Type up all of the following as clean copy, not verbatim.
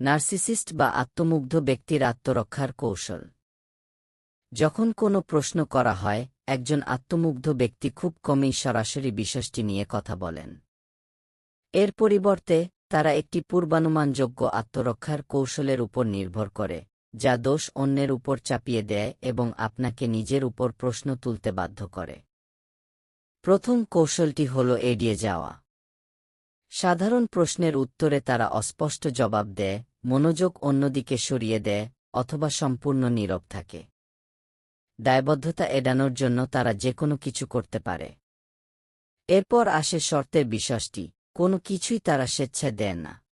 Narcissist বা আত্মমুগ্ধ ব্যক্তির আত্মরক্ষার কৌশল। যখন কোনো প্রশ্ন করা হয়, একজন আত্মমুগ্ধ ব্যক্তি খুব কমই সরাসরি বিষয়টি নিয়ে কথা বলেন। এর পরিবর্তে তারা একটি পূর্বানুমানযোগ্য আত্মরক্ষার কৌশলের উপর নির্ভর করে, যা দোষ অন্যের উপর চাপিয়ে দেয় এবং আপনাকে নিজের উপর প্রশ্ন তুলতে বাধ্য করে। প্রথম কৌশলটি হল এড়িয়ে যাওয়া। সাধারণ প্রশ্নের উত্তরে তারা অস্পষ্ট জবাব দেয়, মনোযোগ অন্যদিকে সরিয়ে দেয় অথবা সম্পূর্ণ নীরব থাকে। দায়বদ্ধতা এড়ানোর জন্য তারা যেকোনো কিছু করতে পারে। এরপর আসে শর্তের বিষয়টি, কোনো কিছুই তারা স্বেচ্ছায় দেয় না।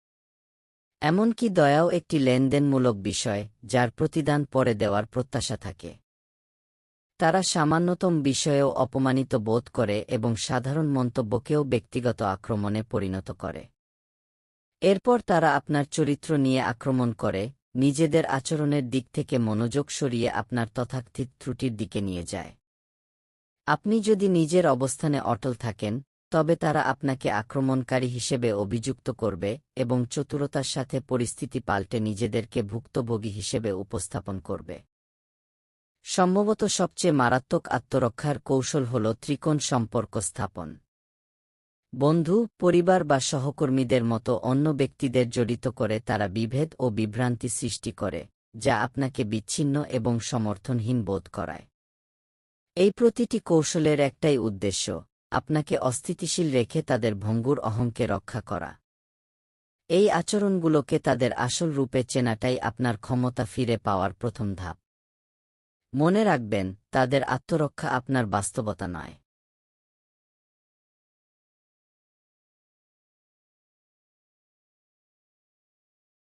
এমনকি দয়াও একটি লেনদেনমূলক বিষয়, যার প্রতিদান পরে দেওয়ার প্রত্যাশা থাকে। তারা সামান্যতম বিষয়েও অপমানিত বোধ করে এবং সাধারণ মন্তব্যকেও ব্যক্তিগত আক্রমণে পরিণত করে। এরপর তারা আপনার চরিত্র নিয়ে আক্রমণ করে, নিজেদের আচরণের দিক থেকে মনোযোগ সরিয়ে আপনার তথাকথিত ত্রুটির দিকে নিয়ে যায়। আপনি যদি নিজের অবস্থানে অটল থাকেন, তবে তারা আপনাকে আক্রমণকারী হিসেবে অভিযুক্ত করবে এবং চতুরতার সাথে পরিস্থিতি পাল্টে নিজেদেরকে ভুক্তভোগী হিসেবে উপস্থাপন করবে। সম্ভবত সবচেয়ে মারাত্মক আত্মরক্ষার কৌশল হল ত্রিকোণ সম্পর্ক স্থাপন। বন্ধু, পরিবার বা সহকর্মীদের মতো অন্য ব্যক্তিদের জড়িত করে তারা বিভেদ ও বিভ্রান্তি সৃষ্টি করে, যা আপনাকে বিচ্ছিন্ন এবং সমর্থনহীন বোধ করায়। এই প্রতিটি কৌশলের একটাই উদ্দেশ্য, আপনাকে অস্থিতিশীল রেখে তাদের ভঙ্গুর অহংকে রক্ষা করা। এই আচরণগুলোকে তাদের আসল রূপে চেনাটাই আপনার ক্ষমতা ফিরে পাওয়ার প্রথম ধাপ। মনে রাখবেন, তাদের আত্মরক্ষা আপনার বাস্তবতা নয়।